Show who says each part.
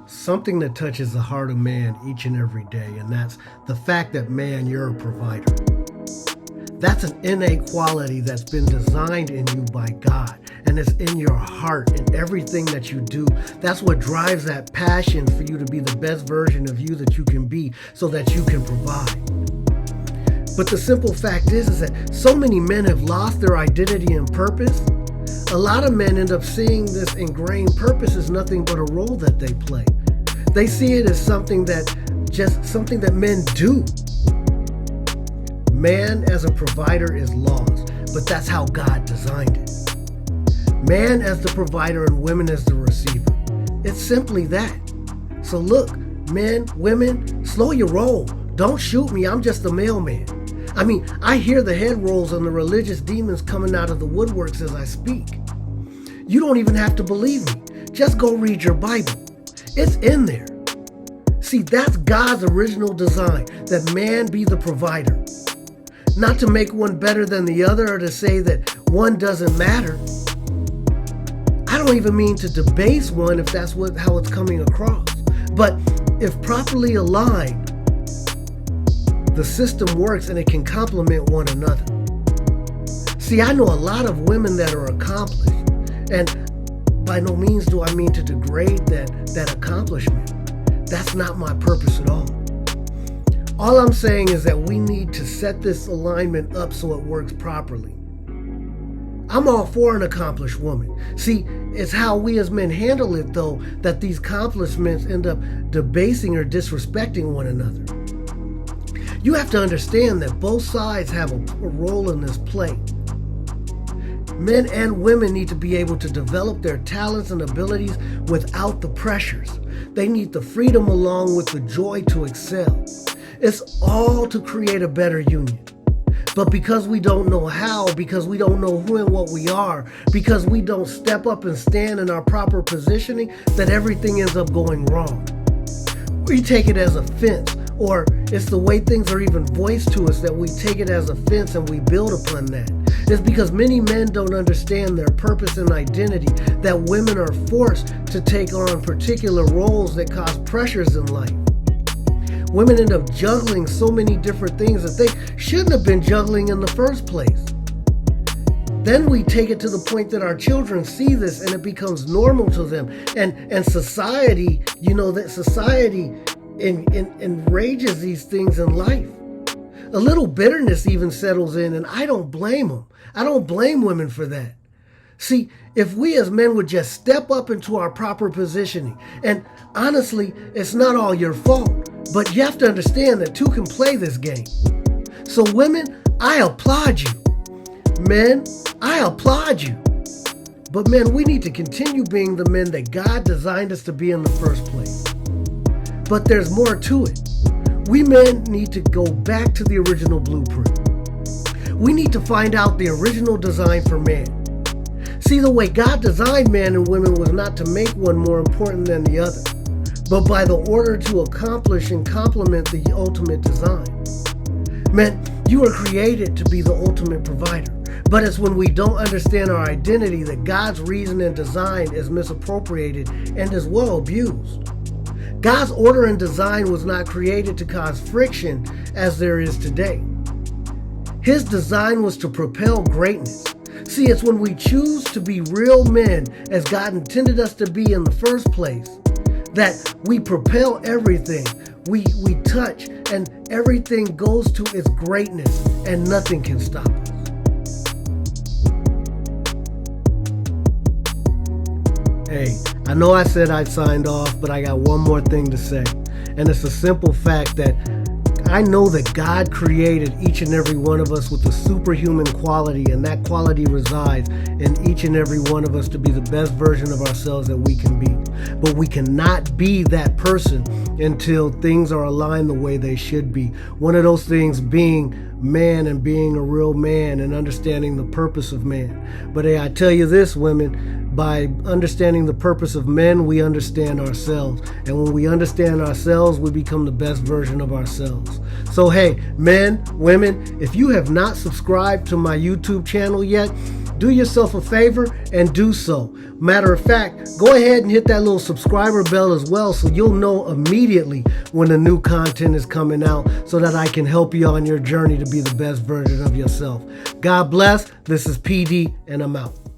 Speaker 1: something that touches the heart of man each and every day, and that's the fact that, man, you're a provider. That's an innate quality that's been designed in you by God, and it's in your heart and everything that you do. That's what drives that passion for you to be the best version of you that you can be so that you can provide. But the simple fact is that so many men have lost their identity and purpose. A lot of men end up seeing this ingrained purpose as nothing but a role that they play. They see it as something that men do. Man as a provider is lost, but that's how God designed it. Man as the provider and women as the receiver. It's simply that. So look, men, women, slow your roll. Don't shoot me, I'm just a mailman. I mean, I hear the head rolls and the religious demons coming out of the woodworks as I speak. You don't even have to believe me. Just go read your Bible. It's in there. See, that's God's original design, that man be the provider. Not to make one better than the other or to say that one doesn't matter. I don't even mean to debase one if that's how it's coming across. But if properly aligned, the system works and it can complement one another. See, I know a lot of women that are accomplished, and by no means do I mean to degrade that accomplishment. That's not my purpose at all. All I'm saying is that we need to set this alignment up so it works properly. I'm all for an accomplished woman. See, it's how we as men handle it, though, that these accomplishments end up debasing or disrespecting one another. You have to understand that both sides have a role in this play. Men and women need to be able to develop their talents and abilities without the pressures. They need the freedom along with the joy to excel. It's all to create a better union. But because we don't know how, because we don't know who and what we are, because we don't step up and stand in our proper positioning, that everything ends up going wrong. We take it as offense, or it's the way things are even voiced to us that we take it as offense and we build upon that. It's because many men don't understand their purpose and identity, that women are forced to take on particular roles that cause pressures in life. Women end up juggling so many different things that they shouldn't have been juggling in the first place. Then we take it to the point that our children see this and it becomes normal to them. And society, that society enrages these things in life. A little bitterness even settles in, and I don't blame them. I don't blame women for that. See, if we as men would just step up into our proper positioning, and honestly, it's not all your fault, but you have to understand that two can play this game. So women, I applaud you. Men, I applaud you. But men, we need to continue being the men that God designed us to be in the first place. But there's more to it. We men need to go back to the original blueprint. We need to find out the original design for man. See, the way God designed man and women was not to make one more important than the other, but by the order to accomplish and complement the ultimate design. Men, you were created to be the ultimate provider, but it's when we don't understand our identity that God's reason and design is misappropriated and is well abused. God's order and design was not created to cause friction as there is today. His design was to propel greatness. See, it's when we choose to be real men as God intended us to be in the first place that we propel everything. We touch and everything goes to its greatness and nothing can stop us. Hey, I know I said I signed off, but I got one more thing to say. And it's a simple fact that I know that God created each and every one of us with a superhuman quality, and that quality resides in each and every one of us to be the best version of ourselves that we can be. But we cannot be that person until things are aligned the way they should be. One of those things being man and being a real man and understanding the purpose of man. But hey, I tell you this, women, by understanding the purpose of men, we understand ourselves. And when we understand ourselves, we become the best version of ourselves. So hey, men, women, if you have not subscribed to my YouTube channel yet, do yourself a favor and do so. Matter of fact, go ahead and hit that little subscriber bell as well so you'll know immediately when the new content is coming out so that I can help you on your journey to be the best version of yourself. God bless. This is PD and I'm out.